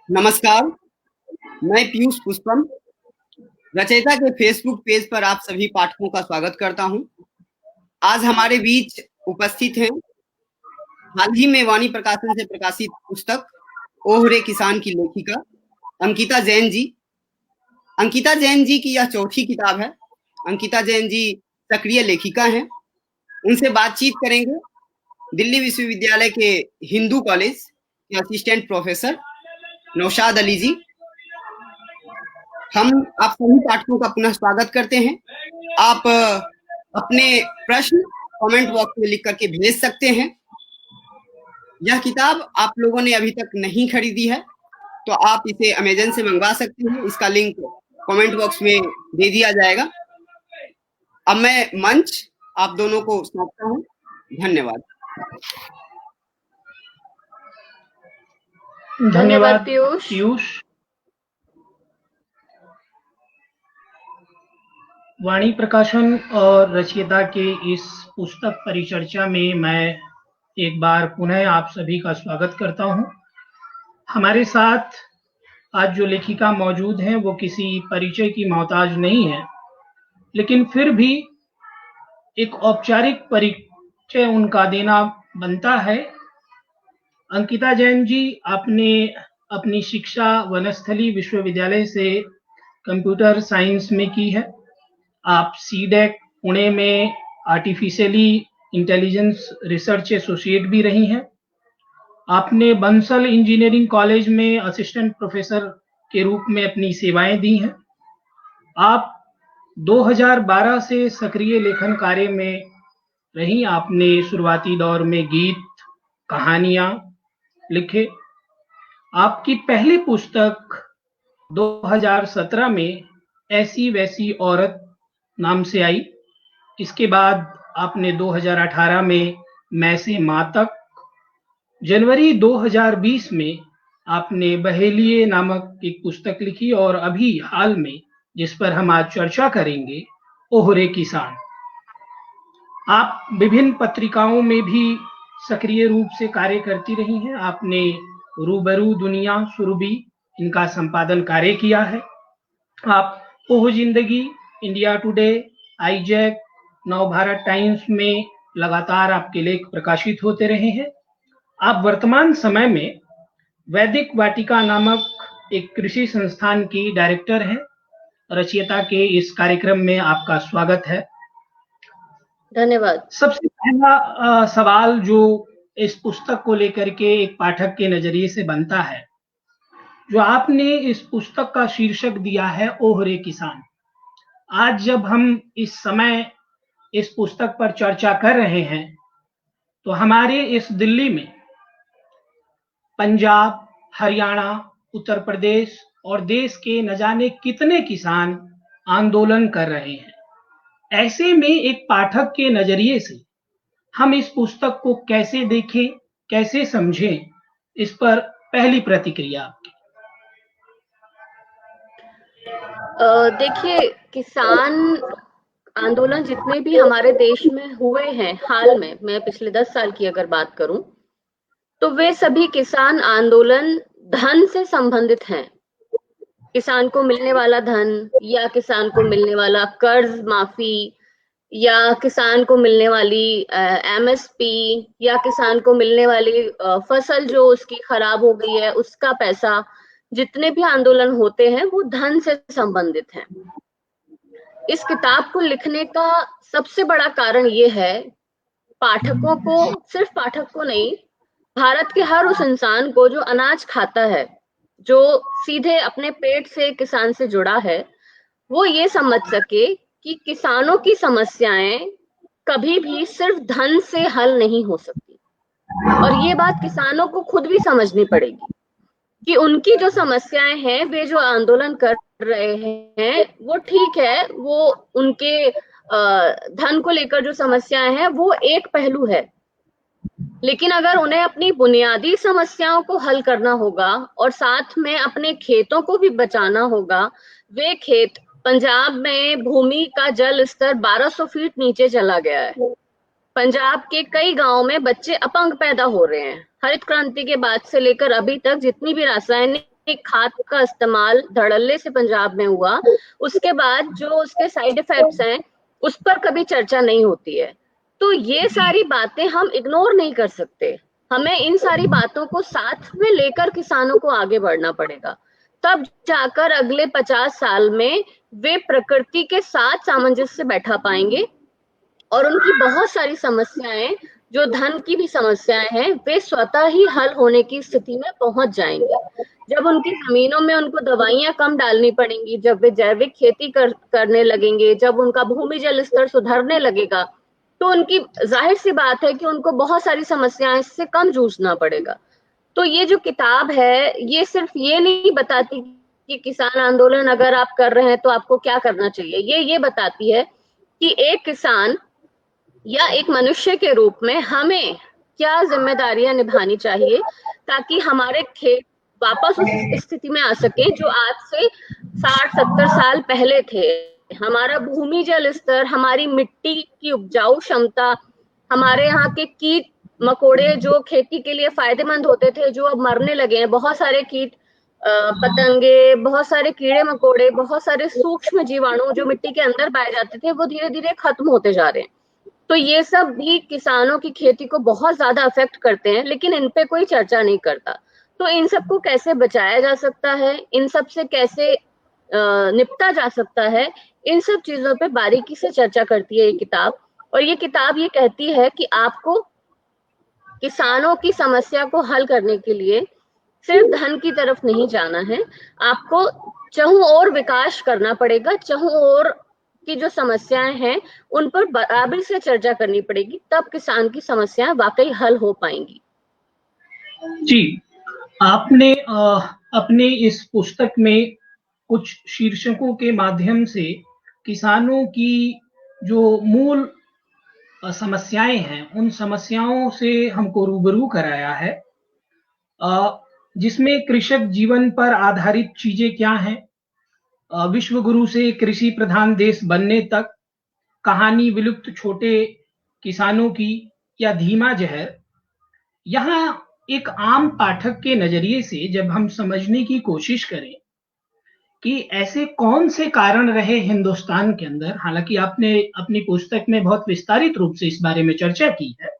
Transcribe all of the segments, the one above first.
नमस्कार, मैं पीयूष पुष्पम, रचयिता के फेसबुक पेज पर आप सभी पाठकों का स्वागत करता हूं। आज हमारे बीच उपस्थित हैं हाल ही में वाणी प्रकाशन से प्रकाशित पुस्तक ओहरे किसान की लेखिका अंकिता जैन जी। अंकिता जैन जी की यह चौथी किताब है। अंकिता जैन जी सक्रिय लेखिका हैं। उनसे बातचीत करेंगे दिल्ली विश्वविद्यालय के हिंदू कॉलेज के असिस्टेंट प्रोफेसर नौशाद अली जी। हम आप सभी पाठकों का पुनः स्वागत करते हैं। आप अपने प्रश्न कमेंट बॉक्स में लिख करके भेज सकते हैं। यह किताब आप लोगों ने अभी तक नहीं खरीदी है तो आप इसे अमेजन से मंगवा सकते हैं। इसका लिंक कमेंट बॉक्स में दे दिया जाएगा। अब मैं मंच आप दोनों को सौंपता हूँ। धन्यवाद। धन्यवाद पीयूष। वाणी प्रकाशन और रचयिता के इस पुस्तक परिचर्चा में मैं एक बार पुनः आप सभी का स्वागत करता हूं। हमारे साथ आज जो लेखिका मौजूद हैं वो किसी परिचय की मोहताज नहीं है, लेकिन फिर भी एक औपचारिक परिचय उनका देना बनता है। अंकिता जैन जी, आपने अपनी शिक्षा वनस्थली विश्वविद्यालय से कंप्यूटर साइंस में की है। आप सीडेक पुणे में आर्टिफिशियली इंटेलिजेंस रिसर्च एसोसिएट भी रही हैं। आपने बंसल इंजीनियरिंग कॉलेज में असिस्टेंट प्रोफेसर के रूप में अपनी सेवाएं दी हैं। आप 2012 से सक्रिय लेखन कार्य में रही। आपने शुरुआती दौर में गीत, कहानियां लिखे। आपकी पहली पुस्तक 2017 में ऐसी वैसी औरत नाम से आई। इसके बाद आपने 2018 में मैं से माँ तक, जनवरी 2020 में आपने बहेलिए नामक एक पुस्तक लिखी और अभी हाल में जिस पर हम आज चर्चा करेंगे, ओहरे किसान। आप विभिन्न पत्रिकाओं में भी सक्रिय रूप से कार्य करती रही हैं। आपने रूबरू दुनिया, सुरभि, इनका संपादन कार्य किया है। आप ओह जिंदगी, India today, Isaac, Navbharat times में लगातार आपके लेख प्रकाशित होते रहे हैं। आप वर्तमान समय में वैदिक वाटिका नामक एक कृषि संस्थान की डायरेक्टर हैं। रचयिता के इस कार्यक्रम में आपका स्वागत है। धन्यवाद। सबसे पहला सवाल जो इस पुस्तक को लेकर के एक पाठक के नजरिए से बनता है, जो आपने इस पुस्तक का शीर्षक दिया है ओहरे किसान। आज जब हम इस समय इस पुस्तक पर चर्चा कर रहे हैं तो हमारे इस दिल्ली में पंजाब, हरियाणा, उत्तर प्रदेश और देश के न जाने कितने किसान आंदोलन कर रहे हैं। ऐसे में एक पाठक के नजरिए से हम इस पुस्तक को कैसे देखें, कैसे समझें, इस पर पहली प्रतिक्रिया आपकी। देखिए, किसान आंदोलन जितने भी हमारे देश में हुए हैं हाल में, मैं पिछले 10 साल की अगर बात करूं तो वे सभी किसान आंदोलन धन से संबंधित हैं। किसान को मिलने वाला धन या किसान को मिलने वाला कर्ज माफी या किसान को मिलने वाली एमएसपी या किसान को मिलने वाली फसल जो उसकी खराब हो गई है उसका पैसा, जितने भी आंदोलन होते हैं वो धन से संबंधित हैं। इस किताब को लिखने का सबसे बड़ा कारण ये है, पाठकों को, सिर्फ पाठक को नहीं, भारत के हर उस इंसान को जो अनाज खाता है, जो सीधे अपने पेट से किसान से जुड़ा है, वो ये समझ सके कि किसानों की समस्याएं कभी भी सिर्फ धन से हल नहीं हो सकती। और ये बात किसानों को खुद भी समझनी पड़ेगी कि उनकी जो समस्याएं हैं, वे जो आंदोलन कर रहे हैं वो ठीक है, वो उनके धन को लेकर जो समस्याएं हैं वो एक पहलू है, लेकिन अगर उन्हें अपनी बुनियादी समस्याओं को हल करना होगा और साथ में अपने खेतों को भी बचाना होगा। वे खेत, पंजाब में भूमि का जल स्तर 1200 फीट नीचे चला गया है। पंजाब के कई गांवों में बच्चे अपंग पैदा हो रहे हैं। हरित क्रांति के बाद से लेकर अभी तक जितनी भी रासायनिक खाद का इस्तेमाल धड़ल्ले से पंजाब में हुआ, उसके बाद जो उसके साइड इफेक्ट्स हैं उस पर कभी चर्चा नहीं होती है। तो ये सारी बातें हम इग्नोर नहीं कर सकते, हमें इन सारी बातों को साथ में लेकर किसानों को आगे बढ़ना पड़ेगा, तब जाकर अगले 50 साल में वे प्रकृति के साथ सामंजस्य बैठा पाएंगे और उनकी बहुत सारी समस्याएं, जो धन की भी समस्याएं हैं, वे स्वतः ही हल होने की स्थिति में पहुंच जाएंगे। जब उनकी जमीनों में उनको दवाइयां कम डालनी पड़ेंगी, जब वे जैविक खेती करने लगेंगे, जब उनका भूमि जल स्तर सुधरने लगेगा, तो उनकी जाहिर सी बात है कि उनको बहुत सारी समस्याएं से कम जूझना पड़ेगा। तो ये जो किताब है, ये सिर्फ ये नहीं बताती कि किसान आंदोलन अगर आप कर रहे हैं तो आपको क्या करना चाहिए, ये बताती है कि एक किसान या एक मनुष्य के रूप में हमें क्या जिम्मेदारियां निभानी चाहिए ताकि हमारे खेत वापस उस स्थिति में आ सके जो आज से 60-70 साल पहले थे। हमारा भूमि जल स्तर, हमारी मिट्टी की उपजाऊ क्षमता, हमारे यहाँ के कीट मकोड़े जो खेती के लिए फायदेमंद होते थे, जो अब मरने लगे हैं, बहुत सारे कीट पतंगे, बहुत सारे कीड़े मकोड़े, बहुत सारे सूक्ष्म जीवाणु जो मिट्टी के अंदर पाए जाते थे, वो धीरे धीरे खत्म होते जा रहे हैं। तो ये सब भी किसानों की खेती को बहुत ज्यादा अफेक्ट करते हैं, लेकिन इन पे कोई चर्चा नहीं करता। तो इन सबको कैसे बचाया जा सकता है, इन सब से कैसे निपटा जा सकता है, इन सब चीजों पे बारीकी से चर्चा करती है ये किताब। और ये किताब ये कहती है कि आपको किसानों की समस्या को हल करने के लिए सिर्फ धन की तरफ नहीं जाना है, आपको चहुं ओर विकास करना पड़ेगा, चहुं ओर की जो समस्याएं हैं उन पर बराबर से चर्चा करनी पड़ेगी, तब किसान की समस्याएं वाकई हल हो पाएंगी। जी, आपने अपने इस पुस्तक में कुछ शीर्षकों के माध्यम से किसानों की जो मूल समस्याएं हैं, उन समस्याओं से हमको रूबरू कराया है, जिसमें कृषक जीवन पर आधारित चीजें क्या हैं, विश्व गुरु से कृषि प्रधान देश बनने तक, कहानी विलुप्त छोटे किसानों की या धीमा जहर। यहाँ एक आम पाठक के नजरिए से जब हम समझने की कोशिश करें कि ऐसे कौन से कारण रहे हिंदुस्तान के अंदर, हालांकि आपने अपनी पुस्तक में बहुत विस्तारित रूप से इस बारे में चर्चा की है,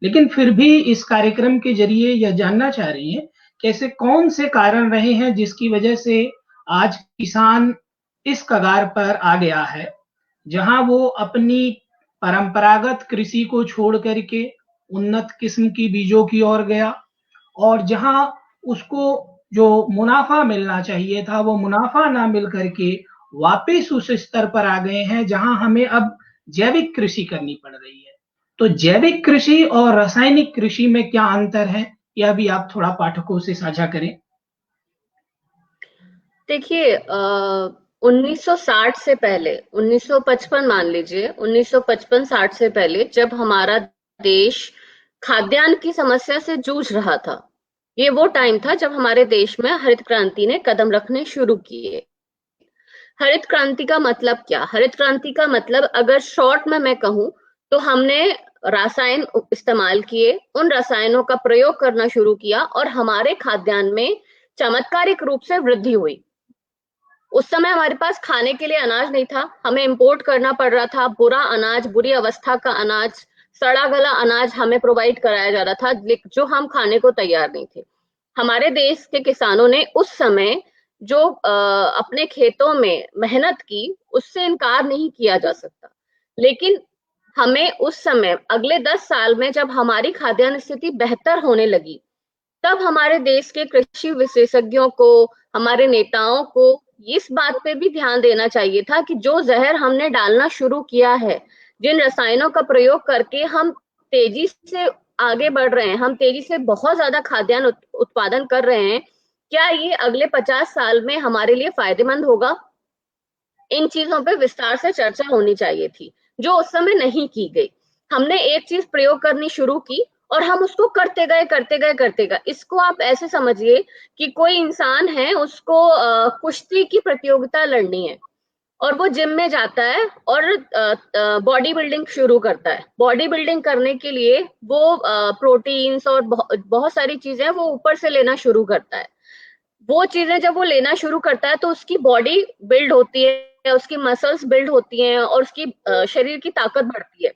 लेकिन फिर भी इस कार्यक्रम के जरिए यह जानना चाह रही हैं कि ऐसे कौन से कारण रहे हैं जिसकी वजह से आज किसान इस कगार पर आ गया है जहां वो अपनी परंपरागत कृषि को छोड़ करके उन्नत किस्म की बीजों की ओर गया, और जहां उसको जो मुनाफा मिलना चाहिए था वो मुनाफा ना मिल करके वापस उस स्तर पर आ गए हैं जहां हमें अब जैविक कृषि करनी पड़ रही है। तो जैविक कृषि और रासायनिक कृषि में क्या अंतर है, यह भी आप थोड़ा पाठकों से साझा करें। देखिए, 1960 से पहले, 1955 मान लीजिए, 1955-60 से पहले जब हमारा देश खाद्यान्न की समस्या से जूझ रहा था, ये वो टाइम था जब हमारे देश में हरित क्रांति ने कदम रखने शुरू किए। हरित क्रांति का मतलब क्या? हरित क्रांति का मतलब अगर शॉर्ट में मैं कहूं तो हमने रासायन इस्तेमाल किए, उन रसायनों का प्रयोग करना शुरू किया और हमारे खाद्यान्न में चमत्कारिक रूप से वृद्धि हुई। उस समय हमारे पास खाने के लिए अनाज नहीं था, हमें इंपोर्ट करना पड़ रहा था, बुरा अनाज, बुरी अवस्था का अनाज, सड़ा गला अनाज हमें प्रोवाइड कराया जा रहा था, जो हम खाने को तैयार नहीं थे। हमारे देश के किसानों ने उस समय जो अपने खेतों में मेहनत की, उससे इनकार नहीं किया जा सकता। लेकिन हमें उस समय अगले 10 साल में जब हमारी खाद्यान्न स्थिति बेहतर होने लगी, तब हमारे देश के कृषि विशेषज्ञों को, हमारे नेताओं को इस बात पे भी ध्यान देना चाहिए था कि जो जहर हमने डालना शुरू किया है, जिन रसायनों का प्रयोग करके हम तेजी से आगे बढ़ रहे हैं, हम तेजी से बहुत ज्यादा खाद्यान्न उत्पादन कर रहे हैं, क्या ये अगले 50 साल में हमारे लिए फायदेमंद होगा? इन चीजों पे विस्तार से चर्चा होनी चाहिए थी, जो उस समय नहीं की गई। हमने एक चीज प्रयोग करनी शुरू की और हम उसको करते गए। इसको आप ऐसे समझिए कि कोई इंसान है, उसको कुश्ती की प्रतियोगिता लड़नी है और वो जिम में जाता है और बॉडी बिल्डिंग शुरू करता है। बॉडी बिल्डिंग करने के लिए वो प्रोटीन्स और बहुत सारी चीजें वो ऊपर से लेना शुरू करता है। वो चीजें जब वो लेना शुरू करता है तो उसकी बॉडी बिल्ड होती है, उसकी मसल्स बिल्ड होती हैं और उसकी शरीर की ताकत बढ़ती है।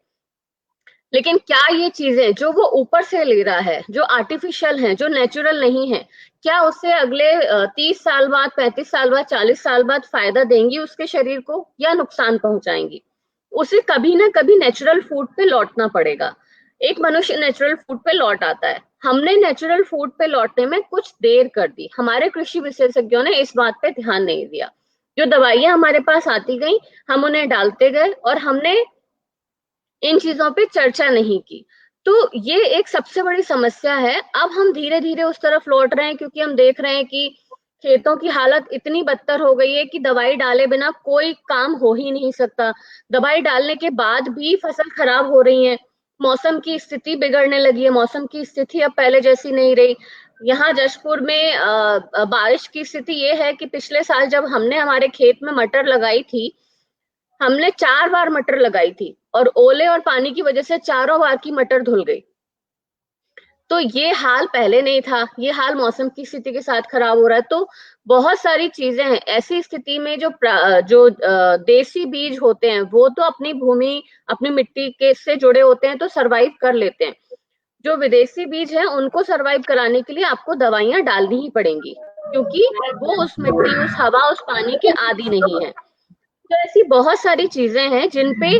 लेकिन क्या ये चीजें जो वो ऊपर से ले रहा है, जो आर्टिफिशियल हैं, जो नेचुरल नहीं है, क्या उससे अगले 30 साल बाद, 35 साल बाद, 40 साल बाद फायदा देंगी उसके शरीर को या नुकसान पहुंचाएंगी? उसे कभी ना कभी नेचुरल फूड पे लौटना पड़ेगा। एक मनुष्य नेचुरल फूड पे लौट आता है। हमने नेचुरल फूड पे लौटने में कुछ देर कर दी। हमारे कृषि विशेषज्ञों ने इस बात पे ध्यान नहीं दिया। जो दवाइयां हमारे पास आती गई, हम उन्हें डालते गए और हमने इन चीजों पे चर्चा नहीं की। तो ये एक सबसे बड़ी समस्या है। अब हम धीरे धीरे उस तरफ लौट रहे हैं क्योंकि हम देख रहे हैं कि खेतों की हालत इतनी बदतर हो गई है कि दवाई डाले बिना कोई काम हो ही नहीं सकता। दवाई डालने के बाद भी फसल खराब हो रही है। मौसम की स्थिति बिगड़ने लगी है। मौसम की स्थिति अब पहले जैसी नहीं रही। यहाँ जशपुर में बारिश की स्थिति ये है कि पिछले साल जब हमने हमारे खेत में मटर लगाई थी, हमने 4 बार मटर लगाई थी और ओले और पानी की वजह से चारों बार की मटर धुल गई। तो ये हाल पहले नहीं था। ये हाल मौसम की स्थिति के साथ खराब हो रहा है। तो बहुत सारी चीजें हैं। ऐसी स्थिति में जो देसी बीज होते हैं वो तो अपनी भूमि, अपनी मिट्टी के से जुड़े होते हैं तो सरवाइव कर लेते हैं। जो विदेशी बीज है उनको सरवाइव कराने के लिए आपको दवाइयां डालनी ही पड़ेंगी, क्योंकि वो उस मिट्टी, उस हवा, उस पानी के आदी नहीं है। तो ऐसी बहुत सारी चीजें हैं जिन पे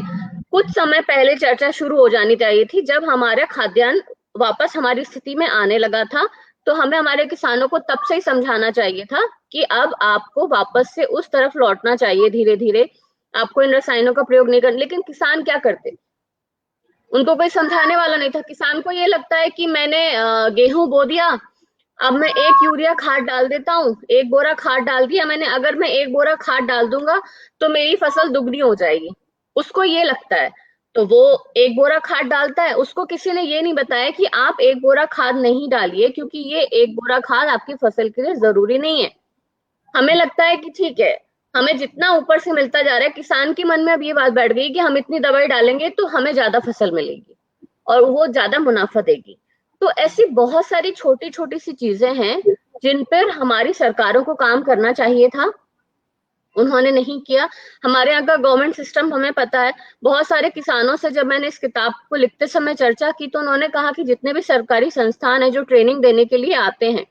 कुछ समय पहले चर्चा शुरू हो जानी चाहिए थी। जब हमारा खाद्यान्न वापस हमारी स्थिति में आने लगा था तो हमें हमारे किसानों को तब से ही समझाना चाहिए था कि अब आपको वापस से उस तरफ लौटना चाहिए। धीरे धीरे आपको इन रसायनों का प्रयोग नहीं करना। लेकिन किसान क्या करते? उनको कोई समझाने वाला नहीं था। किसान को ये लगता है कि मैंने गेहूं बो दिया, अब मैं 1 यूरिया खाद डाल देता हूँ, 1 बोरा खाद डाल दिया मैंने, अगर मैं 1 बोरा खाद डाल दूंगा तो मेरी फसल दुगनी हो जाएगी। उसको ये लगता है तो वो 1 बोरा खाद डालता है। उसको किसी ने ये नहीं बताया कि आप 1 बोरा खाद नहीं डालिए, क्योंकि ये 1 बोरा खाद आपकी फसल के लिए जरूरी नहीं है। हमें लगता है कि ठीक है, हमें जितना ऊपर से मिलता जा रहा है, किसान के मन में अब ये बात बैठ गई कि हम इतनी दवाई डालेंगे तो हमें ज्यादा फसल मिलेगी और वो ज्यादा मुनाफा देगी। तो ऐसी बहुत सारी छोटी छोटी सी चीजें हैं जिन पर हमारी सरकारों को काम करना चाहिए था, उन्होंने नहीं किया। हमारे यहाँ का गवर्नमेंट सिस्टम हमें पता है। बहुत सारे किसानों से जब मैंने इस किताब को लिखते समय चर्चा की तो उन्होंने कहा कि जितने भी सरकारी संस्थान है जो ट्रेनिंग देने के लिए आते हैं,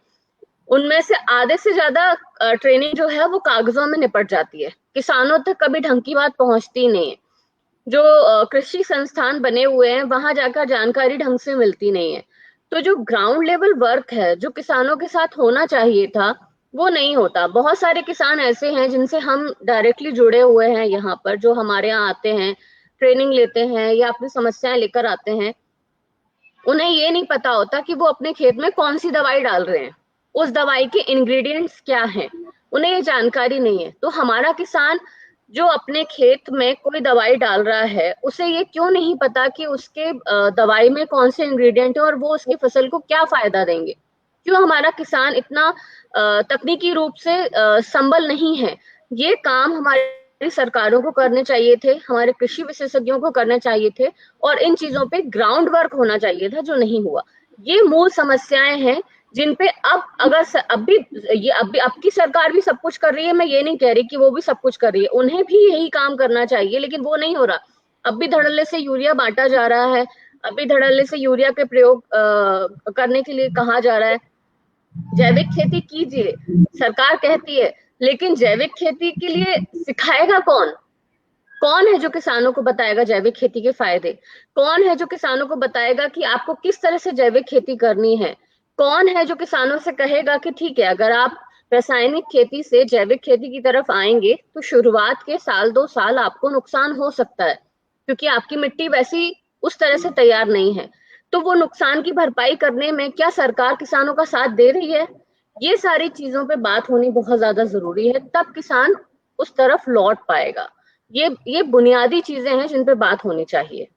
उनमें से आधे से ज्यादा ट्रेनिंग जो है वो कागजों में निपट जाती है। किसानों तक कभी ढंग की बात पहुंचती नहीं है। जो कृषि संस्थान बने हुए हैं वहां जाकर जानकारी ढंग से मिलती नहीं है। तो जो ग्राउंड लेवल वर्क है, जो किसानों के साथ होना चाहिए था, वो नहीं होता। बहुत सारे किसान ऐसे हैं जिनसे हम डायरेक्टली जुड़े हुए हैं यहाँ पर, जो हमारे यहाँ आते हैं, ट्रेनिंग लेते हैं या अपनी समस्याएं लेकर आते हैं। उन्हें ये नहीं पता होता कि वो अपने खेत में कौन सी दवाई डाल रहे हैं, उस दवाई के इंग्रेडिएंट्स क्या हैं, उन्हें ये जानकारी नहीं है। तो हमारा किसान जो अपने खेत में कोई दवाई डाल रहा है, उसे ये क्यों नहीं पता कि उसके दवाई में कौन से इंग्रेडिएंट है और वो उसकी फसल को क्या फायदा देंगे? क्यों हमारा किसान इतना तकनीकी रूप से संबल नहीं है? ये काम हमारी सरकारों को करने चाहिए थे, हमारे कृषि विशेषज्ञों को करने चाहिए थे और इन चीजों पे ग्राउंड वर्क होना चाहिए था, जो नहीं हुआ। ये मूल समस्याएं हैं जिन पे अब अगर अब की सरकार भी सब कुछ कर रही है। मैं ये नहीं कह रही कि वो भी सब कुछ कर रही है, उन्हें भी यही काम करना चाहिए, लेकिन वो नहीं हो रहा। अब भी धड़ल्ले से यूरिया बांटा जा रहा है, अभी धड़ल्ले से यूरिया के प्रयोग करने के लिए कहा जा रहा है। जैविक खेती कीजिए, सरकार कहती है, लेकिन जैविक खेती के लिए सिखाएगा कौन? कौन है जो किसानों को बताएगा जैविक खेती के फायदे? कौन है जो किसानों को बताएगा कि आपको किस तरह से जैविक खेती करनी है? कौन है जो किसानों से कहेगा कि ठीक है, अगर आप रासायनिक खेती से जैविक खेती की तरफ आएंगे तो शुरुआत के 1-2 साल आपको नुकसान हो सकता है, क्योंकि आपकी मिट्टी वैसी उस तरह से तैयार नहीं है। तो वो नुकसान की भरपाई करने में क्या सरकार किसानों का साथ दे रही है? ये सारी चीजों पे बात होनी बहुत ज्यादा जरूरी है, तब किसान उस तरफ लौट पाएगा। ये बुनियादी चीजें हैं जिन पे बात होनी चाहिए।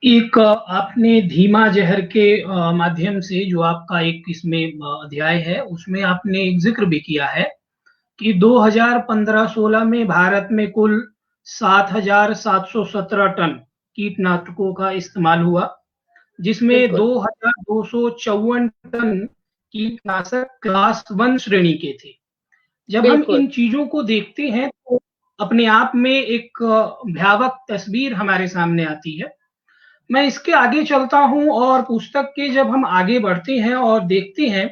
एक आपने धीमा जहर के माध्यम से, जो आपका एक इसमें अध्याय है, उसमें आपने एक जिक्र भी किया है कि 2015-16 में भारत में कुल 7,717 टन कीटनाशकों का इस्तेमाल हुआ, जिसमें 2,254 टन कीटनाशक क्लास 1 श्रेणी के थे। जब हम इन चीजों को देखते हैं तो अपने आप में एक भयावह तस्वीर हमारे सामने आती है। मैं इसके आगे चलता हूं और पुस्तक के जब हम आगे बढ़ते हैं और देखते हैं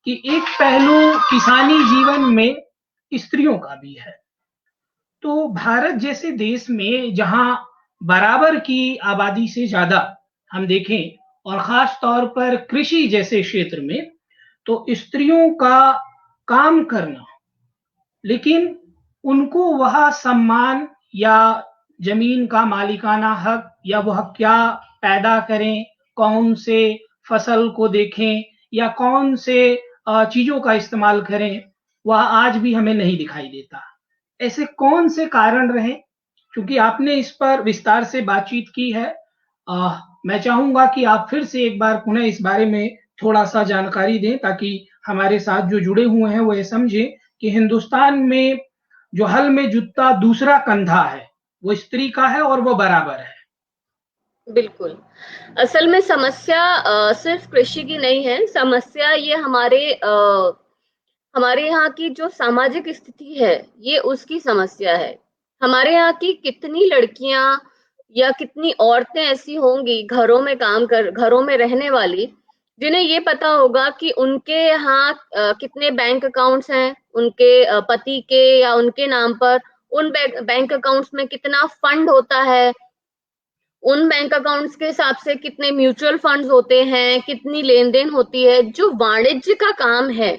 कि एक पहलू किसानी जीवन में स्त्रियों का भी है। तो भारत जैसे देश में जहां बराबर की आबादी से ज्यादा हम देखें और खास तौर पर कृषि जैसे क्षेत्र में, तो स्त्रियों का काम करना, लेकिन उनको वह सम्मान या जमीन का मालिकाना हक या वह क्या पैदा करें, कौन से फसल को देखें या कौन से चीजों का इस्तेमाल करें, वह आज भी हमें नहीं दिखाई देता। ऐसे कौन से कारण रहे? क्योंकि आपने इस पर विस्तार से बातचीत की है, मैं चाहूंगा कि आप फिर से एक बार पुनः इस बारे में थोड़ा सा जानकारी दें ताकि हमारे साथ जो जुड़े हुए हैं वो ये समझें कि हिंदुस्तान में जो हल में जुतता दूसरा कंधा है वो स्त्री का है और वो बराबर है। बिल्कुल। असल में समस्या सिर्फ कृषि की नहीं है, समस्या ये हमारे यहाँ की जो सामाजिक स्थिति है ये उसकी समस्या है। हमारे यहाँ की कितनी लड़कियां या कितनी औरतें ऐसी होंगी घरों में रहने वाली, जिन्हें ये पता होगा कि उनके यहाँ कितने बैंक अकाउंट्स हैं, उनके पति के या उनके नाम पर, उन बैंक अकाउंट्स में कितना फंड होता है, उन बैंक अकाउंट्स के हिसाब से कितने म्यूचुअल फंड्स होते हैं, कितनी लेन देन होती है। जो वाणिज्य का काम है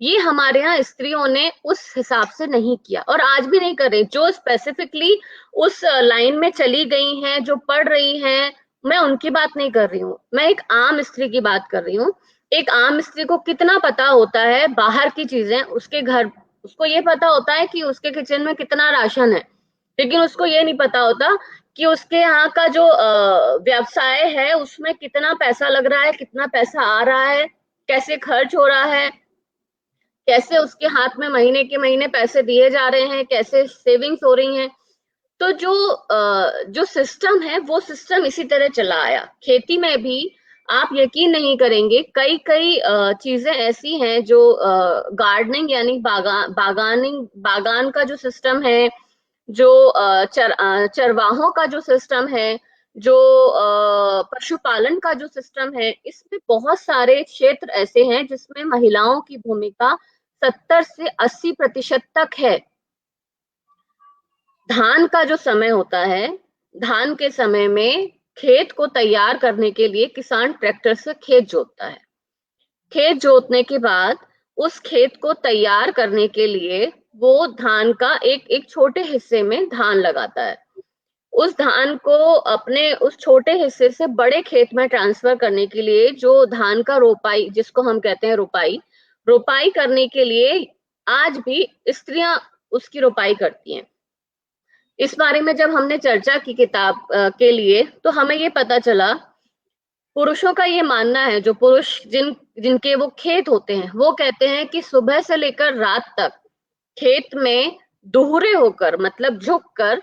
ये हमारे यहाँ स्त्रियों ने उस हिसाब से नहीं किया और आज भी नहीं कर रही। जो स्पेसिफिकली उस लाइन में चली गई हैं, जो पढ़ रही हैं, मैं उनकी बात नहीं कर रही हूँ, मैं एक आम स्त्री की बात कर रही हूँ। एक आम स्त्री को कितना पता होता है बाहर की चीजें, उसके घर, उसको ये पता होता है कि उसके किचन में कितना राशन है, लेकिन उसको ये नहीं पता होता कि उसके यहाँ का जो व्यवसाय है उसमें कितना पैसा लग रहा है, कितना पैसा आ रहा है, कैसे खर्च हो रहा है, कैसे उसके हाथ में महीने के महीने पैसे दिए जा रहे हैं, कैसे सेविंग्स हो रही हैं। तो जो सिस्टम है वो सिस्टम इसी तरह चला आया। खेती में भी आप यकीन नहीं करेंगे, कई कई चीजें ऐसी हैं जो गार्डनिंग यानी बागान का जो सिस्टम है, जो चरवाहों का जो सिस्टम है, जो पशुपालन का जो सिस्टम है, इसमें बहुत सारे क्षेत्र ऐसे हैं जिसमें महिलाओं की भूमिका 70 से 80% तक है। धान का जो समय होता है, धान के समय में खेत को तैयार करने के लिए किसान ट्रैक्टर से खेत जोतता है। खेत जोतने के बाद उस खेत को तैयार करने के लिए वो धान का एक छोटे हिस्से में धान लगाता है। उस धान को अपने उस छोटे हिस्से से बड़े खेत में ट्रांसफर करने के लिए जो धान का रोपाई, जिसको हम कहते हैं रोपाई करने के लिए आज भी स्त्रियां उसकी रोपाई करती हैं। इस बारे में जब हमने चर्चा की किताब के लिए, तो हमें ये पता चला, पुरुषों का ये मानना है, जो पुरुष जिनके वो खेत होते हैं, वो कहते हैं कि सुबह से लेकर रात तक खेत में दोहरे होकर, मतलब झुक कर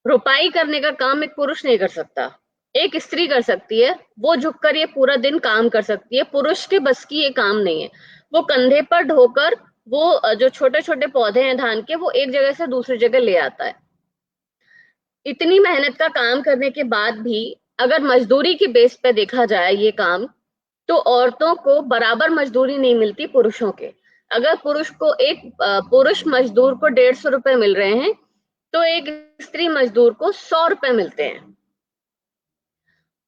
रोपाई करने का काम एक पुरुष नहीं कर सकता, एक स्त्री कर सकती है। वो झुककर ये पूरा दिन काम कर सकती है, पुरुष के बस की ये काम नहीं है। वो कंधे पर ढोकर वो जो छोटे छोटे पौधे हैं धान के, वो एक जगह से दूसरी जगह ले आता है। इतनी मेहनत का काम करने के बाद भी अगर मजदूरी के बेस पे देखा जाए ये काम, तो औरतों को बराबर मजदूरी नहीं मिलती पुरुषों के। अगर पुरुष मजदूर को 150 रुपए मिल रहे हैं, तो एक स्त्री मजदूर को 100 रुपए मिलते हैं।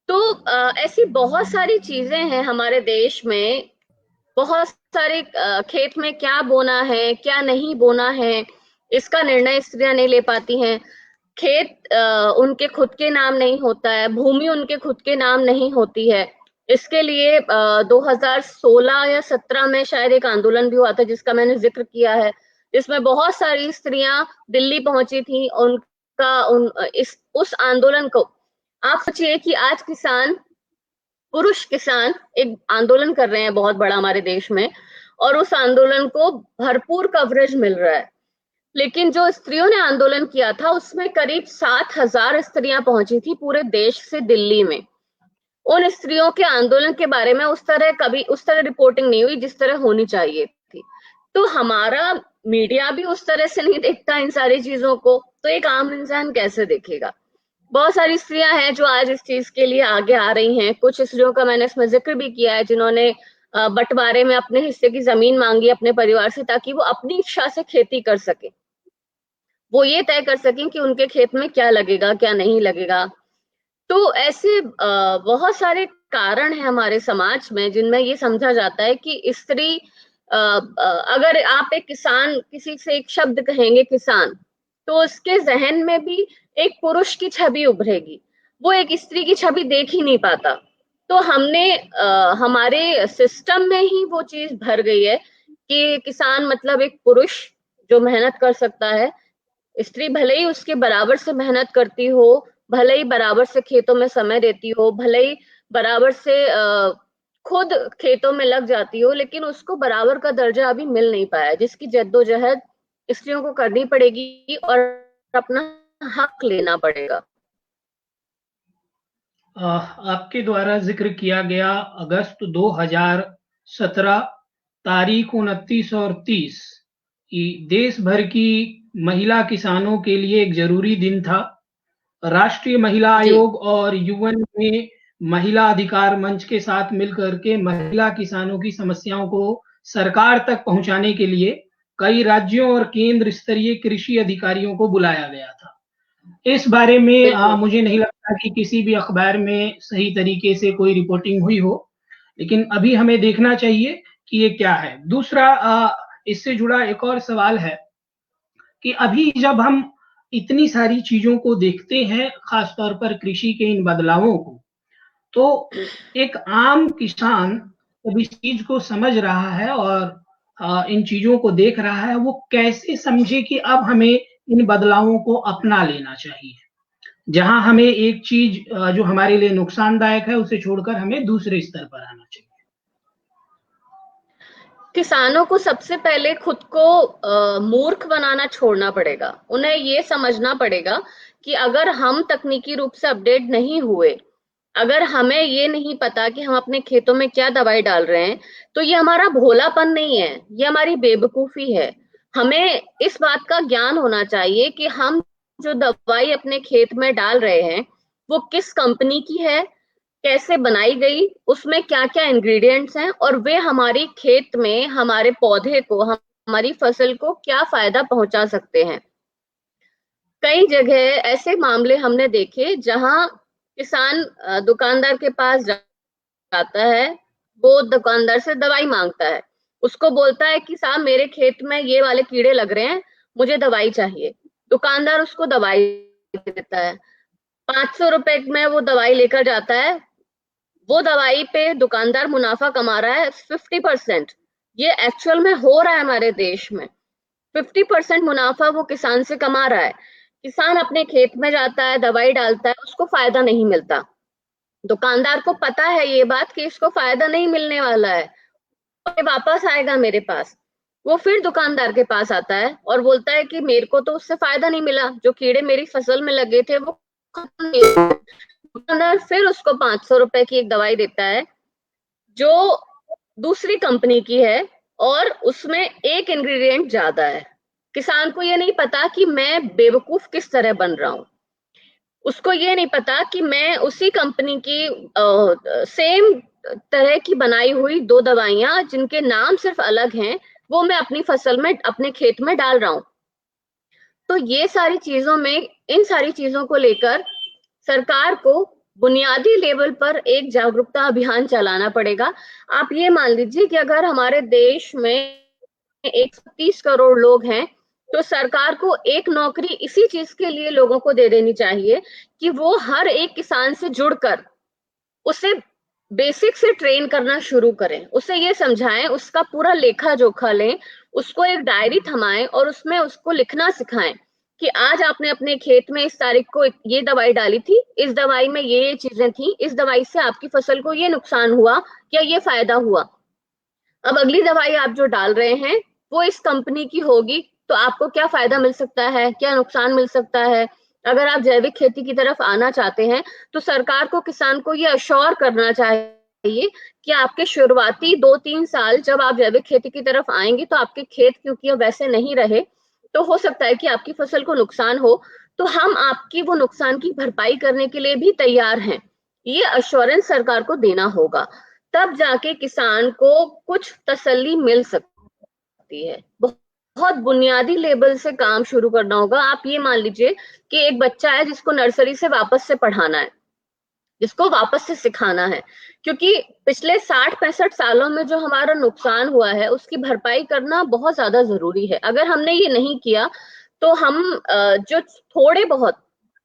तो ऐसी बहुत सारी चीजें हैं हमारे देश में, बहुत सारे खेत में क्या बोना है क्या नहीं बोना है, इसका निर्णय स्त्रियां नहीं ले पाती हैं। खेत उनके खुद के नाम नहीं होता है, भूमि उनके खुद के नाम नहीं होती है। इसके लिए 2016 या 17 में शायद एक आंदोलन भी हुआ था जिसका मैंने जिक्र किया है, जिसमें बहुत सारी स्त्रियां दिल्ली पहुंची थी। उस आंदोलन को आप सोचिए कि आज पुरुष किसान एक आंदोलन कर रहे हैं बहुत बड़ा हमारे देश में, और उस आंदोलन को भरपूर कवरेज मिल रहा है। लेकिन जो स्त्रियों ने आंदोलन किया था उसमें करीब 7,000 स्त्रियां पहुंची थी पूरे देश से दिल्ली में। उन स्त्रियों के आंदोलन के बारे में उस तरह रिपोर्टिंग नहीं हुई जिस तरह होनी चाहिए थी। तो हमारा मीडिया भी उस तरह से नहीं देखता इन सारी चीजों को, तो एक आम इंसान कैसे देखेगा? बहुत सारी स्त्रियां हैं जो आज इस चीज के लिए आगे आ रही हैं। कुछ स्त्रियों का मैंने इसमें जिक्र भी किया है जिन्होंने बंटवारे में अपने हिस्से की जमीन मांगी अपने परिवार से, ताकि वो अपनी इच्छा से खेती कर सके, वो ये तय कर सकें कि उनके खेत में क्या लगेगा क्या नहीं लगेगा। तो ऐसे बहुत सारे कारण हैं हमारे समाज में जिनमें ये समझा जाता है कि स्त्री, अगर आप एक किसान, किसी से एक शब्द कहेंगे किसान, तो उसके जहन में भी एक पुरुष की छवि उभरेगी, वो एक स्त्री की छवि देख ही नहीं पाता। तो हमने हमारे सिस्टम में ही वो चीज भर गई है कि किसान मतलब एक पुरुष जो मेहनत कर सकता है। स्त्री भले ही उसके बराबर से मेहनत करती हो, भले ही बराबर से खेतों में समय देती हो, भले ही बराबर से खुद खेतों में लग जाती हो, लेकिन उसको बराबर का दर्जा अभी मिल नहीं पाया, जिसकी जद्दोजहद स्त्रियों को करनी पड़ेगी और अपना हक लेना पड़ेगा। आपके द्वारा जिक्र किया गया अगस्त 2017 तारीख 29 और 30 देश भर की महिला किसानों के लिए एक जरूरी दिन था। राष्ट्रीय महिला आयोग और यूएन में महिला अधिकार मंच के साथ मिलकर के महिला किसानों की समस्याओं को सरकार तक पहुंचाने के लिए कई राज्यों और केंद्र स्तरीय कृषि अधिकारियों को बुलाया गया था। इस बारे में मुझे नहीं लगता कि किसी भी अखबार में सही तरीके से कोई रिपोर्टिंग हुई हो, लेकिन अभी हमें देखना चाहिए कि ये क्या है। दूसरा, इससे जुड़ा एक और सवाल है कि अभी जब हम इतनी सारी चीजों को देखते हैं, खासतौर पर कृषि के इन बदलावों को, तो एक आम किसान जब इस चीज को समझ रहा है और इन चीजों को देख रहा है, वो कैसे समझे कि अब हमें इन बदलावों को अपना लेना चाहिए, जहां हमें एक चीज जो हमारे लिए नुकसानदायक है उसे छोड़कर हमें दूसरे स्तर पर आना चाहिए। किसानों को सबसे पहले खुद को मूर्ख बनाना छोड़ना पड़ेगा। उन्हें ये समझना पड़ेगा कि अगर हम तकनीकी रूप से अपडेट नहीं हुए, अगर हमें ये नहीं पता कि हम अपने खेतों में क्या दवाई डाल रहे हैं, तो ये हमारा भोलापन नहीं है, ये हमारी बेवकूफी है। हमें इस बात का ज्ञान होना चाहिए कि हम जो दवाई अपने खेत में डाल रहे हैं वो किस कंपनी की है, कैसे बनाई गई, उसमें क्या क्या इंग्रेडिएंट्स हैं, और वे हमारी खेत में हमारे पौधे को, हमारी फसल को क्या फायदा पहुंचा सकते हैं। कई जगह ऐसे मामले हमने देखे जहां किसान दुकानदार के पास जाता है, वो दुकानदार से दवाई मांगता है, उसको बोलता है कि साहब मेरे खेत में ये वाले कीड़े लग रहे हैं, मुझे दवाई चाहिए। दुकानदार उसको दवाई देता है, 500 रुपए में वो दवाई लेकर जाता है। वो दवाई पे दुकानदार मुनाफा कमा रहा है 50%। ये एक्चुअल में हो रहा है हमारे देश में। 50% मुनाफा वो किसान से कमा रहा है। किसान अपने खेत में जाता है, दवाई डालता है, उसको फायदा नहीं मिलता। दुकानदार को पता है ये बात कि इसको फायदा नहीं मिलने वाला है और ये वापस आएगा मेरे पास। वो फिर दुकानदार के पास आता है और बोलता है कि मेरे को तो उससे फायदा नहीं मिला, जो कीड़े मेरी फसल में लगे थे वो खत्म नहीं हुए। दुकानदार फिर उसको 500 रुपए की एक दवाई देता है जो दूसरी कंपनी की है और उसमें एक इंग्रेडिएंट ज्यादा है। किसान को ये नहीं पता कि मैं बेवकूफ किस तरह बन रहा हूं, उसको ये नहीं पता कि मैं उसी कंपनी की सेम तरह की बनाई हुई 2 दवाइयां जिनके नाम सिर्फ अलग हैं, वो मैं अपनी फसल में, अपने खेत में डाल रहा हूं। तो ये सारी चीजों में, इन सारी चीजों को लेकर सरकार को बुनियादी लेवल पर एक जागरूकता अभियान चलाना पड़ेगा। आप ये मान लीजिए कि अगर हमारे देश में 130 करोड़ लोग हैं, तो सरकार को एक नौकरी इसी चीज के लिए लोगों को दे देनी चाहिए कि वो हर एक किसान से जुड़कर उसे बेसिक से ट्रेन करना शुरू करें, उसे ये समझाएं, उसका पूरा लेखा जोखा लें, उसको एक डायरी थमाएं और उसमें उसको लिखना सिखाएं कि आज आपने अपने खेत में इस तारीख को ये दवाई डाली थी, इस दवाई में ये चीजें थी, इस दवाई से आपकी फसल को ये नुकसान हुआ या ये फायदा हुआ। अब अगली दवाई आप जो डाल रहे हैं वो इस कंपनी की होगी, तो आपको क्या फायदा मिल सकता है, क्या नुकसान मिल सकता है, अगर आप जैविक खेती की तरफ आना चाहते हैं तो सरकार को किसान को ये अश्योर करना चाहिए कि आपके शुरुआती 2-3 साल जब आप जैविक खेती की तरफ आएंगे तो आपके खेत क्योंकि वैसे नहीं रहे तो हो सकता है कि आपकी फसल को नुकसान हो, तो हम आपकी वो नुकसान की भरपाई करने के लिए भी तैयार हैं। ये अश्योरेंस सरकार को देना होगा, तब जाके किसान को कुछ तसल्ली मिल सकती है। बहुत बुनियादी लेवल से काम शुरू करना होगा। आप ये मान लीजिए कि एक बच्चा है जिसको नर्सरी से वापस से पढ़ाना है, जिसको वापस से सिखाना है, क्योंकि पिछले 60-65 सालों में जो हमारा नुकसान हुआ है उसकी भरपाई करना बहुत ज्यादा जरूरी है। अगर हमने ये नहीं किया तो हम जो थोड़े बहुत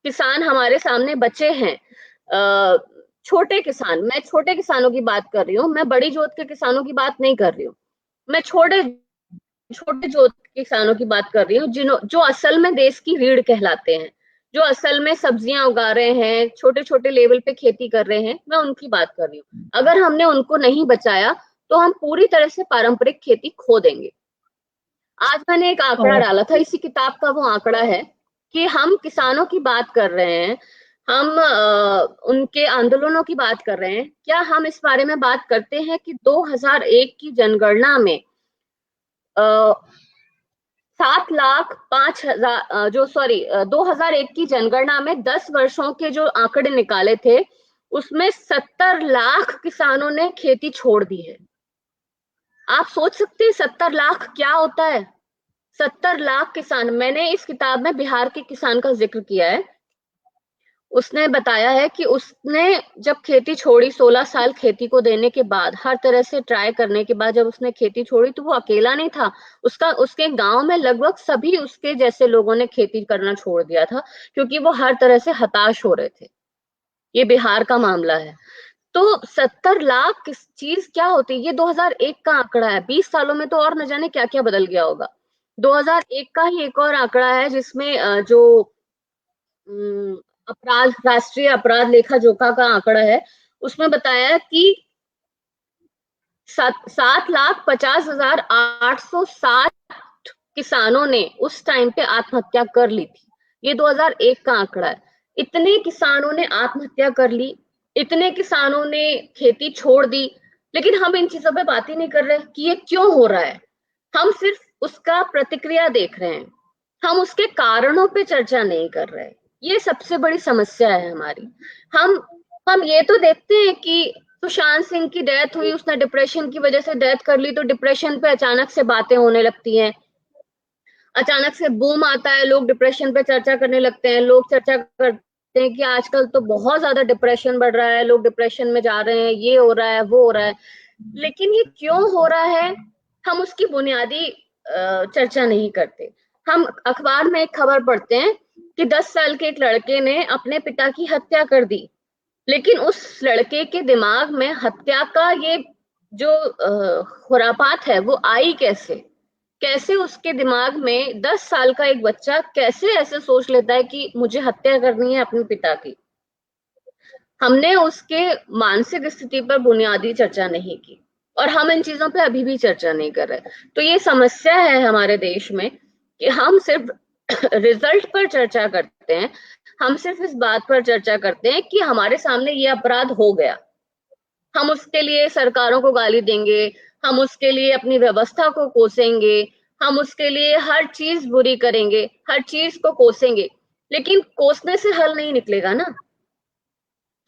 किसान हमारे सामने बचे हैं, छोटे किसान, मैं छोटे किसानों की बात कर रही हूँ, मैं बड़ी जोत के किसानों की बात नहीं कर रही हूँ, मैं छोटे छोटे जोत के किसानों की बात कर रही हूँ, जो असल में देश की रीढ़ कहलाते हैं, जो असल में सब्जियां उगा रहे हैं, छोटे छोटे लेवल पे खेती कर रहे हैं, मैं उनकी बात कर रही हूँ। अगर हमने उनको नहीं बचाया तो हम पूरी तरह से पारंपरिक खेती खो देंगे। आज मैंने एक आंकड़ा डाला था, इसी किताब का वो आंकड़ा है कि हम किसानों की बात कर रहे हैं, हम उनके आंदोलनों की बात कर रहे हैं, क्या हम इस बारे में बात करते हैं कि 2001 की जनगणना में 7,05,000 2001 की जनगणना में 10 वर्षों के जो आंकड़े निकाले थे उसमें 70 लाख किसानों ने खेती छोड़ दी है। आप सोच सकते हैं 70 लाख क्या होता है? 70 लाख किसान। मैंने इस किताब में बिहार के किसान का जिक्र किया है। उसने बताया है कि उसने जब खेती छोड़ी, 16 साल खेती को देने के बाद, हर तरह से ट्राई करने के बाद जब उसने खेती छोड़ी तो वो अकेला नहीं था, उसके गांव में लगभग सभी उसके जैसे लोगों ने खेती करना छोड़ दिया था, क्योंकि वो हर तरह से हताश हो रहे थे। ये बिहार का मामला है। तो 70 लाख किस चीज क्या होती है? ये 2001 का आंकड़ा है। 20 सालों में तो और न जाने क्या क्या बदल गया होगा। 2001 का ही एक और आंकड़ा है जिसमें जो अपराध, राष्ट्रीय अपराध लेखा जोखा का आंकड़ा है, उसमें बताया कि 7,50,860 किसानों ने उस टाइम पे आत्महत्या कर ली थी। ये 2001 का आंकड़ा है। इतने किसानों ने आत्महत्या कर ली, इतने किसानों ने खेती छोड़ दी, लेकिन हम इन चीजों पे बात ही नहीं कर रहे कि ये क्यों हो रहा है। हम सिर्फ उसका प्रतिक्रिया देख रहे हैं, हम उसके कारणों पे चर्चा नहीं कर रहे। ये सबसे बड़ी समस्या है हमारी। हम ये तो देखते हैं कि सुशांत सिंह की डेथ हुई, उसने डिप्रेशन की वजह से डेथ कर ली, तो डिप्रेशन पे अचानक से बातें होने लगती हैं, अचानक से बूम आता है, लोग डिप्रेशन पे चर्चा करने लगते हैं, लोग चर्चा करते हैं कि आजकल तो बहुत ज्यादा डिप्रेशन बढ़ रहा है, लोग डिप्रेशन में जा रहे हैं, ये हो रहा है, वो हो रहा है। लेकिन ये क्यों हो रहा है, हम उसकी बुनियादी चर्चा नहीं करते। हम अखबार में एक खबर पढ़ते हैं कि 10 साल के एक लड़के ने अपने पिता की हत्या कर दी, लेकिन उस लड़के के दिमाग में हत्या का ये जो खुरापात है वो आई कैसे? कैसे उसके दिमाग में 10 साल का एक बच्चा कैसे ऐसे सोच लेता है कि मुझे हत्या करनी है अपने पिता की? हमने उसके मानसिक स्थिति पर बुनियादी चर्चा नहीं की और हम इन चीजों पे अभी भी चर्चा नहीं कर रहे। तो ये समस्या है हमारे देश में कि हम सिर्फ रिजल्ट पर चर्चा करते हैं, हम सिर्फ इस बात पर चर्चा करते हैं कि हमारे सामने ये अपराध हो गया, हम उसके लिए सरकारों को गाली देंगे, हम उसके लिए अपनी व्यवस्था को कोसेंगे, हम उसके लिए हर चीज बुरी करेंगे, हर चीज को कोसेंगे, लेकिन कोसने से हल नहीं निकलेगा ना।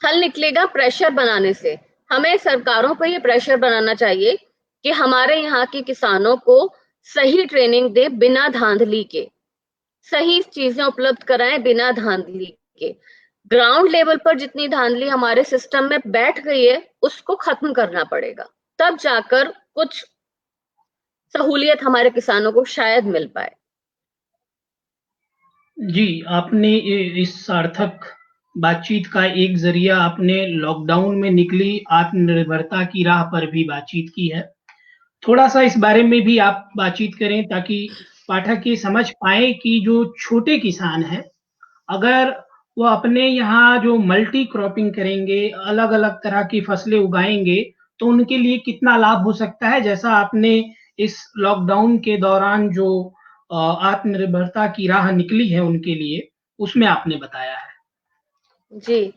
हल निकलेगा प्रेशर बनाने से। हमें सरकारों पर ये प्रेशर बनाना चाहिए कि हमारे यहाँ के किसानों को सही ट्रेनिंग दे, बिना धांधली के सही चीजें उपलब्ध कराएं, बिना धांधली के। ग्राउंड लेवल पर जितनी धांधली हमारे सिस्टम में बैठ गई है उसको खत्म करना पड़ेगा, तब जाकर कुछ सहूलियत हमारे किसानों को शायद मिल पाए। जी, आपने इस सार्थक बातचीत का एक जरिया आपने लॉकडाउन में निकली आत्मनिर्भरता की राह पर भी बातचीत की है। थोड़ा सा इस बारे में भी आप बातचीत करें ताकि पाठक ये समझ पाए कि जो छोटे किसान हैं, अगर वो अपने यहाँ जो मल्टी क्रॉपिंग करेंगे, अलग अलग तरह की फसलें उगाएंगे, तो उनके लिए कितना लाभ हो सकता है। जैसा आपने इस लॉकडाउन के दौरान जो आत्मनिर्भरता की राह निकली है उनके लिए, उसमें आपने बताया है। जी,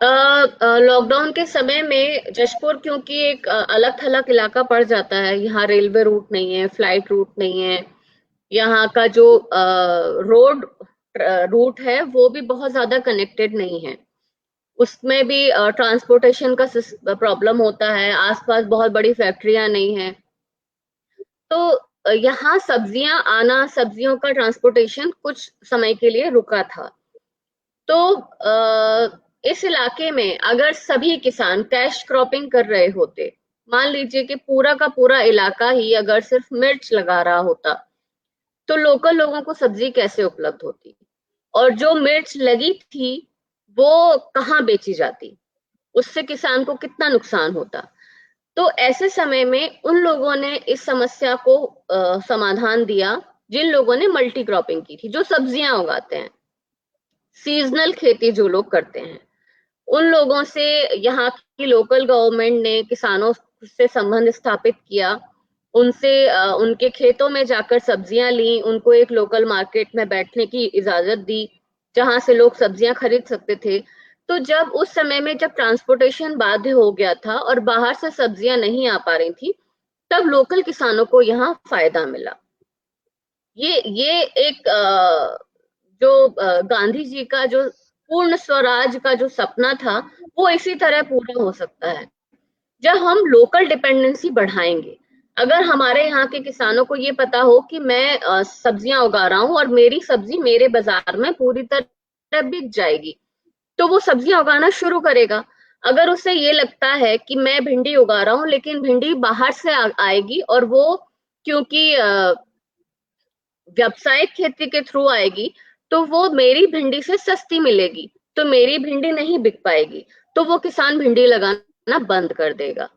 लॉकडाउन के समय में जशपुर क्योंकि एक अलग थलग इलाका पड़ जाता है, यहाँ रेलवे रूट नहीं है, फ्लाइट रूट नहीं है, यहाँ का जो रोड रूट है वो भी बहुत ज्यादा कनेक्टेड नहीं है, उसमें भी ट्रांसपोर्टेशन का प्रॉब्लम होता है, आसपास बहुत बड़ी फैक्ट्रियां नहीं है, तो यहाँ सब्जियां आना, सब्जियों का ट्रांसपोर्टेशन कुछ समय के लिए रुका था। तो इस इलाके में अगर सभी किसान कैश क्रॉपिंग कर रहे होते, मान लीजिए कि पूरा का पूरा इलाका ही अगर सिर्फ मिर्च लगा रहा होता, तो लोकल लोगों को सब्जी कैसे उपलब्ध होती, और जो मिर्च लगी थी वो कहाँ बेची जाती, उससे किसान को कितना नुकसान होता। तो ऐसे समय में उन लोगों ने इस समस्या को समाधान दिया, जिन लोगों ने मल्टी क्रॉपिंग की थी, जो सब्जियां उगाते हैं, सीजनल खेती जो लोग करते हैं, उन लोगों से यहाँ की लोकल गवर्नमेंट ने किसानों से संबंध स्थापित किया, उनसे उनके खेतों में जाकर सब्जियां ली, उनको एक लोकल मार्केट में बैठने की इजाजत दी जहां से लोग सब्जियां खरीद सकते थे। तो जब उस समय में जब ट्रांसपोर्टेशन बाध्य हो गया था और बाहर से सब्जियां नहीं आ पा रही थी, तब लोकल किसानों को यहाँ फायदा मिला। ये एक जो गांधी जी का जो पूर्ण स्वराज का जो सपना था, वो इसी तरह पूरा हो सकता है जब हम लोकल डिपेंडेंसी बढ़ाएंगे। अगर हमारे यहाँ के किसानों को ये पता हो कि मैं सब्जियां उगा रहा हूँ और मेरी सब्जी मेरे बाजार में पूरी तरह बिक जाएगी, तो वो सब्जियां उगाना शुरू करेगा। अगर उसे ये लगता है कि मैं भिंडी उगा रहा हूँ लेकिन भिंडी बाहर से आएगी और वो क्योंकि व्यावसायिक खेती के थ्रू आएगी, तो वो मेरी भिंडी से सस्ती मिलेगी, तो मेरी भिंडी नहीं बिक पाएगी, तो वो किसान भिंडी लगाना बंद कर देगा।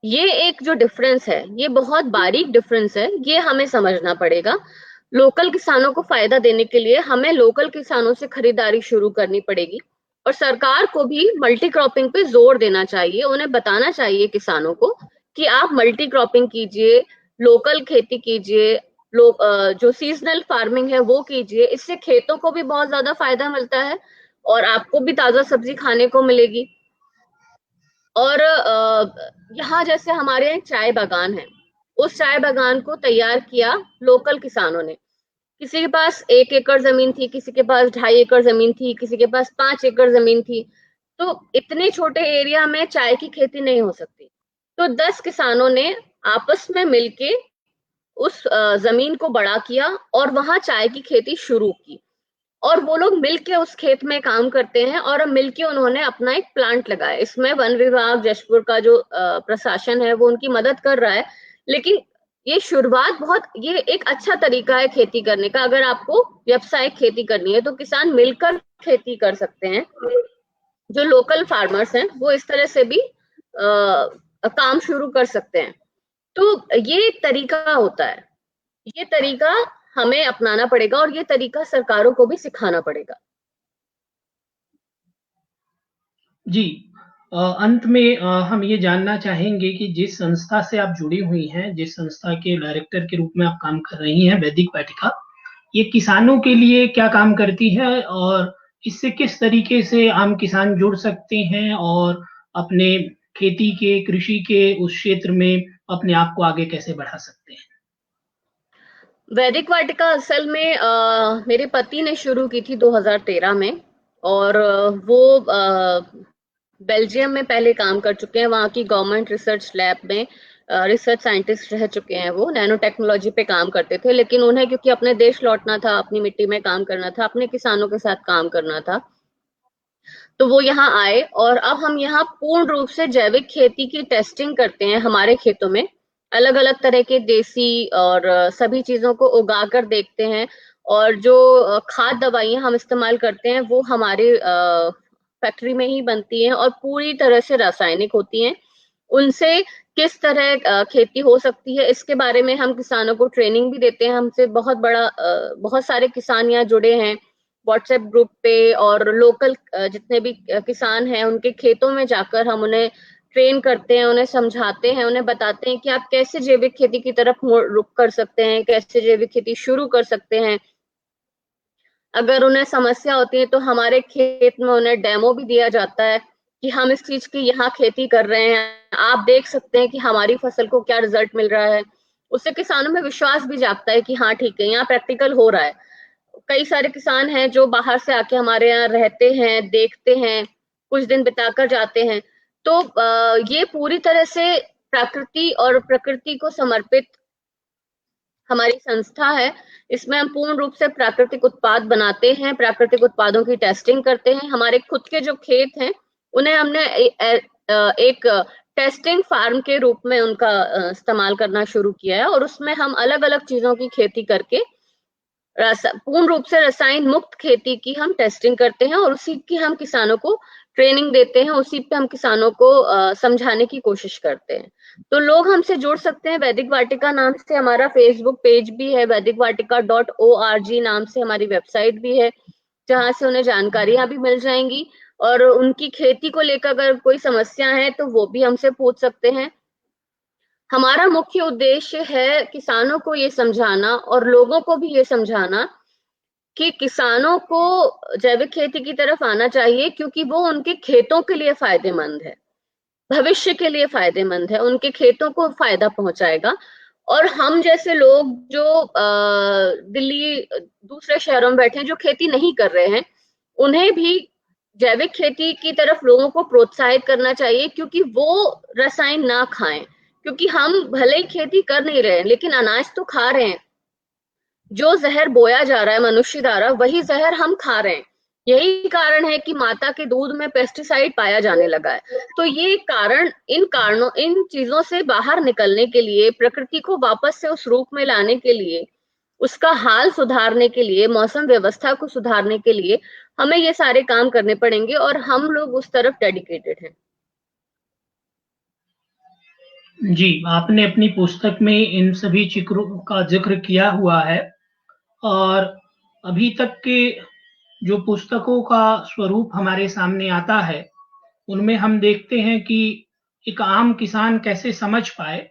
ये एक जो डिफरेंस है, ये बहुत बारीक डिफरेंस है, ये हमें समझना पड़ेगा। लोकल किसानों को फायदा देने के लिए हमें लोकल किसानों से खरीदारी शुरू करनी पड़ेगी, और सरकार को भी मल्टी क्रॉपिंग पे जोर देना चाहिए, उन्हें बताना चाहिए किसानों को कि आप मल्टी क्रॉपिंग कीजिए, लोकल खेती कीजिए, जो सीजनल फार्मिंग है वो कीजिए, इससे खेतों को भी बहुत ज्यादा फायदा मिलता है और आपको भी ताजा सब्जी खाने को मिलेगी। और यहाँ जैसे हमारे यहाँ चाय बागान है, उस चाय बागान को तैयार किया लोकल किसानों ने। किसी के पास 1 एकड़ जमीन थी, किसी के पास 2.5 एकड़ जमीन थी, किसी के पास 5 एकड़ जमीन थी, तो इतने छोटे एरिया में चाय की खेती नहीं हो सकती। तो 10 किसानों ने आपस में मिलके उस जमीन को बड़ा किया और वहां चाय की खेती शुरू की, और वो लोग मिलके उस खेत में काम करते हैं, और अब मिलके उन्होंने अपना एक प्लांट लगाया। इसमें वन विभाग जशपुर का जो प्रशासन है वो उनकी मदद कर रहा है, लेकिन ये शुरुआत ये एक अच्छा तरीका है खेती करने का। अगर आपको व्यावसायिक खेती करनी है तो किसान मिलकर खेती कर सकते हैं, जो लोकल फार्मर्स हैं वो इस तरह से भी काम शुरू कर सकते हैं। तो ये एक तरीका होता है, ये तरीका हमें अपनाना पड़ेगा और ये तरीका सरकारों को भी सिखाना पड़ेगा। जी, अंत में हम ये जानना चाहेंगे कि जिस संस्था से आप जुड़ी हुई हैं, जिस संस्था के डायरेक्टर के रूप में आप काम कर रही हैं, वैदिक वाटिका, ये किसानों के लिए क्या काम करती है और इससे किस तरीके से आम किसान जुड़ सकते हैं और अपने खेती के, कृषि के उस क्षेत्र में अपने आप को आगे कैसे बढ़ा सकते हैं? वैदिक वाटिका असल में मेरे पति ने शुरू की थी 2013 में, और वो बेल्जियम में पहले काम कर चुके हैं, वहाँ की गवर्नमेंट रिसर्च लैब में रिसर्च साइंटिस्ट रह चुके हैं। वो नैनो टेक्नोलॉजी पे काम करते थे, लेकिन उन्हें क्योंकि अपने देश लौटना था, अपनी मिट्टी में काम करना था, अपने किसानों के साथ काम करना था, तो वो यहाँ आए। और अब हम यहाँ पूर्ण रूप से जैविक खेती की टेस्टिंग करते हैं हमारे खेतों में, अलग अलग तरह के देसी और सभी चीजों को उगा कर देखते हैं, और जो खाद दवाइयां हम इस्तेमाल करते हैं वो हमारे फैक्ट्री में ही बनती हैं और पूरी तरह से रासायनिक होती हैं। उनसे किस तरह खेती हो सकती है, इसके बारे में हम किसानों को ट्रेनिंग भी देते हैं। हमसे बहुत सारे किसान यहाँ जुड़े हैं व्हाट्सएप ग्रुप पे, और लोकल जितने भी किसान हैं उनके खेतों में जाकर हम उन्हें ट्रेन करते हैं, उन्हें समझाते हैं, उन्हें बताते हैं कि आप कैसे जैविक खेती की तरफ रुख कर सकते हैं, कैसे जैविक खेती शुरू कर सकते हैं। अगर उन्हें समस्या होती है तो हमारे खेत में उन्हें डेमो भी दिया जाता है कि हम इस चीज की यहाँ खेती कर रहे हैं, आप देख सकते हैं कि हमारी फसल को क्या रिजल्ट मिल रहा है। उससे किसानों में विश्वास भी जागता है कि हाँ ठीक है, यहाँ प्रैक्टिकल हो रहा है। कई सारे किसान हैं जो बाहर से आके हमारे यहाँ रहते हैं, देखते हैं, कुछ दिन बिताकर जाते हैं। तो ये पूरी तरह से प्रकृति और प्रकृति को समर्पित हमारी संस्था है। इसमें हम पूर्ण रूप से प्राकृतिक उत्पाद बनाते हैं, प्राकृतिक उत्पादों की टेस्टिंग करते हैं। हमारे खुद के जो खेत हैं उन्हें हमने एक टेस्टिंग फार्म के रूप में उनका इस्तेमाल करना शुरू किया है, और उसमें हम अलग अलग चीजों की खेती करके पूर्ण रूप से रसायन मुक्त खेती की हम टेस्टिंग करते हैं, और उसी की हम किसानों को ट्रेनिंग देते हैं, उसी पे हम किसानों को समझाने की कोशिश करते हैं। तो लोग हमसे जुड़ सकते हैं। वैदिक वाटिका नाम से हमारा फेसबुक पेज भी है, वैदिकवाटिका.org नाम से हमारी वेबसाइट भी है, जहां से उन्हें जानकारियां भी मिल जाएंगी, और उनकी खेती को लेकर अगर कोई समस्या है तो वो भी हमसे पूछ सकते हैं। हमारा मुख्य उद्देश्य है किसानों को ये समझाना और लोगों को भी ये समझाना कि किसानों को जैविक खेती की तरफ आना चाहिए, क्योंकि वो उनके खेतों के लिए फायदेमंद है, भविष्य के लिए फायदेमंद है, उनके खेतों को फायदा पहुंचाएगा। और हम जैसे लोग जो दिल्ली दूसरे शहरों में बैठे हैं, जो खेती नहीं कर रहे हैं, उन्हें भी जैविक खेती की तरफ लोगों को प्रोत्साहित करना चाहिए, क्योंकि वो रसायन ना खाएं। क्योंकि हम भले ही खेती कर नहीं रहे हैं, लेकिन अनाज तो खा रहे हैं। जो जहर बोया जा रहा है मनुष्य द्वारा, वही जहर हम खा रहे हैं। यही कारण है कि माता के दूध में पेस्टिसाइड पाया जाने लगा है। तो ये कारण, इन चीजों से बाहर निकलने के लिए, प्रकृति को वापस से उस रूप में लाने के लिए, उसका हाल सुधारने के लिए, मौसम व्यवस्था को सुधारने के लिए हमें ये सारे काम करने पड़ेंगे, और हम लोग उस तरफ डेडिकेटेड हैं। जी, आपने अपनी पुस्तक में इन सभी चित्रों का जिक्र किया हुआ है, और अभी तक के जो पुस्तकों का स्वरूप हमारे सामने आता है, उनमें हम देखते हैं कि एक आम किसान कैसे समझ पाए,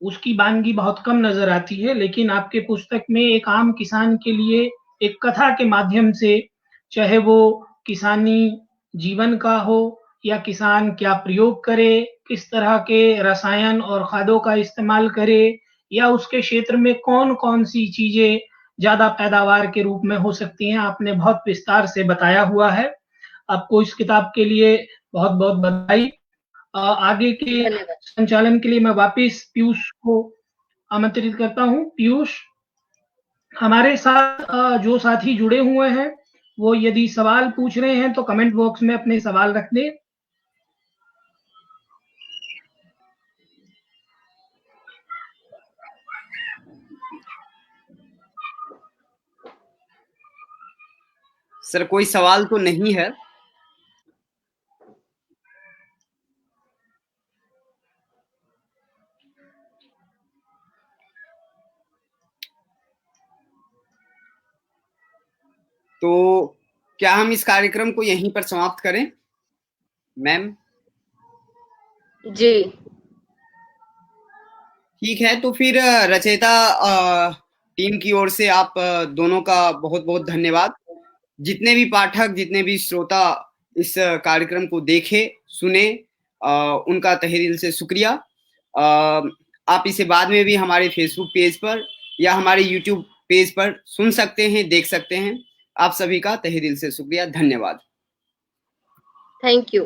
उसकी वानगी बहुत कम नजर आती है। लेकिन आपके पुस्तक में एक आम किसान के लिए एक कथा के माध्यम से, चाहे वो किसानी जीवन का हो या किसान क्या प्रयोग करे, किस तरह के रसायन और खादों का इस्तेमाल करे, या उसके क्षेत्र में कौन-कौन सी चीजें ज्यादा पैदावार के रूप में हो सकती हैं, आपने बहुत विस्तार से बताया हुआ है। आपको इस किताब के लिए बहुत-बहुत बधाई। आगे के धन्यवाद। संचालन के लिए मैं वापिस पीयूष को आमंत्रित करता हूँ। पीयूष, हमारे साथ जो साथी जुड़े हुए हैं, वो यदि सवाल पूछ रहे हैं तो कमेंट बॉक्स में अपने सवाल रख दें। सर, कोई सवाल तो नहीं है। तो क्या हम इस कार्यक्रम को यहीं पर समाप्त करें, मैम? जी ठीक है, तो फिर रचयिता टीम की ओर से आप दोनों का बहुत बहुत धन्यवाद। जितने भी पाठक, जितने भी श्रोता इस कार्यक्रम को देखे, सुने, उनका तहे दिल से शुक्रिया। आप इसे बाद में भी हमारे फेसबुक पेज पर या हमारे यूट्यूब पेज पर सुन सकते हैं, देख सकते हैं। आप सभी का तहे दिल से शुक्रिया, धन्यवाद। Thank you.